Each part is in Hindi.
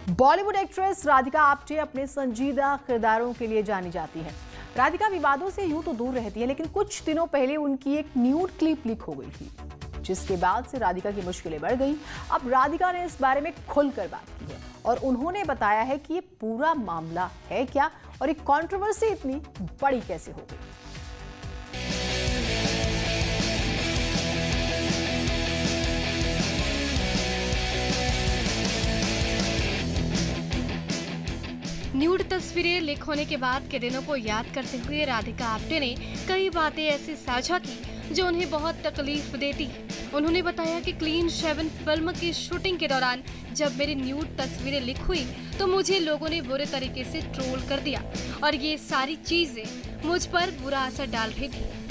बॉलीवुड एक्ट्रेस राधिका आप्टे अपने संजीदा किरदारों के लिए जानी जाती है। राधिका विवादों से यूं तो दूर रहती है, लेकिन कुछ दिनों पहले उनकी एक न्यूड क्लिप लीक हो गई थी, जिसके बाद से राधिका की मुश्किलें बढ़ गई। अब राधिका ने इस बारे में खुलकर बात की है और उन्होंने बताया है कि ये पूरा मामला है क्या और एक कंट्रोवर्सी इतनी बड़ी कैसे हो गई। न्यूड तस्वीरें लीक होने के बाद के दिनों को याद करते हुए राधिका आप्टे ने कई बातें ऐसी साझा की जो उन्हें बहुत तकलीफ देती है। उन्होंने बताया कि क्लीन शेवन फिल्म की शूटिंग के दौरान जब मेरी न्यूड तस्वीरें लीक हुई तो मुझे लोगों ने बुरे तरीके से ट्रोल कर दिया और ये सारी चीजें मुझ पर बुरा असर डाल रही थी।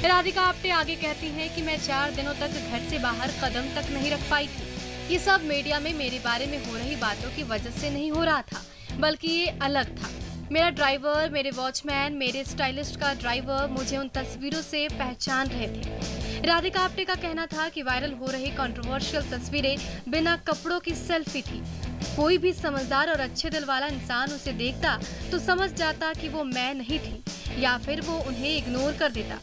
राधिका आप्टे आगे कहती हैं कि मैं 4 दिनों तक घर से बाहर कदम तक नहीं रख पाई थी। ये सब मीडिया में मेरे बारे में हो रही बातों की वजह से नहीं हो रहा था, बल्कि ये अलग था। मेरा ड्राइवर, मेरे वॉचमैन, मेरे स्टाइलिस्ट का ड्राइवर मुझे उन तस्वीरों से पहचान रहे थे। राधिका आप्टे का कहना था कि वायरल हो रही कंट्रोवर्शियल तस्वीरें बिना कपड़ों की सेल्फी थी। कोई भी समझदार और अच्छे दिल वाला इंसान उसे देखता तो समझ जाता कि वो मैं नहीं थी, या फिर वो उन्हें इग्नोर कर देता।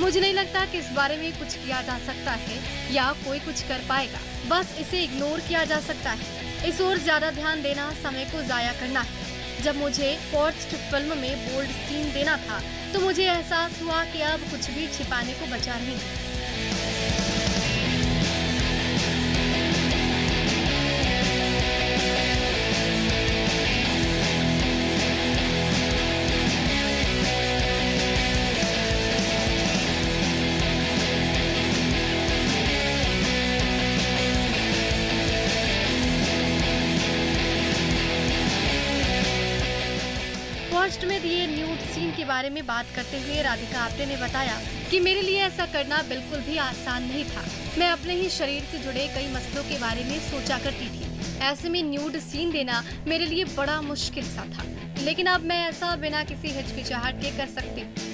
मुझे नहीं लगता कि इस बारे में कुछ किया जा सकता है या कोई कुछ कर पाएगा। बस इसे इग्नोर किया जा सकता है। इस ओर ज्यादा ध्यान देना समय को जाया करना है। जब मुझे फॉर्स्ट फिल्म में बोल्ड सीन देना था तो मुझे एहसास हुआ कि अब कुछ भी छिपाने को बचा नहीं। फर्स्ट में दिए न्यूड सीन के बारे में बात करते हुए राधिका आप्टे ने बताया कि मेरे लिए ऐसा करना बिल्कुल भी आसान नहीं था। मैं अपने ही शरीर से जुड़े कई मसलों के बारे में सोचा करती थी। ऐसे में न्यूड सीन देना मेरे लिए बड़ा मुश्किल सा था, लेकिन अब मैं ऐसा बिना किसी हिचकिचाहट के कर सकती हूँ।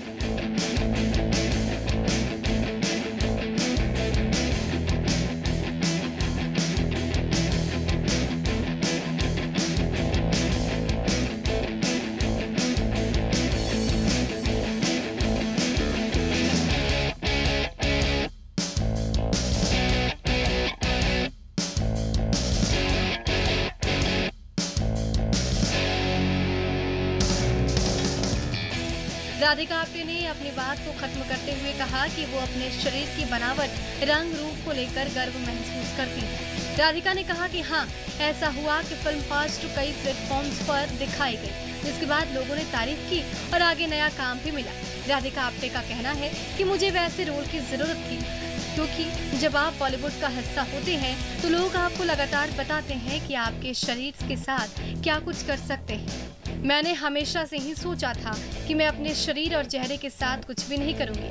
राधिका आप्टे ने अपनी बात को खत्म करते हुए कहा कि वो अपने शरीर की बनावट, रंग रूप को लेकर गर्व महसूस करती है। राधिका ने कहा कि हाँ, ऐसा हुआ कि फिल्म फर्स्ट कई प्लेटफॉर्म्स पर दिखाई गई, जिसके बाद लोगों ने तारीफ की और आगे नया काम भी मिला। राधिका आप्टे का कहना है कि मुझे वैसे रोल की जरूरत थी, क्योंकि जब आप बॉलीवुड का हिस्सा होते हैं तो लोग आपको लगातार बताते हैं कि आपके शरीर के साथ क्या कुछ कर सकते हैं। मैंने हमेशा से ही सोचा था कि मैं अपने शरीर और चेहरे के साथ कुछ भी नहीं करूंगी।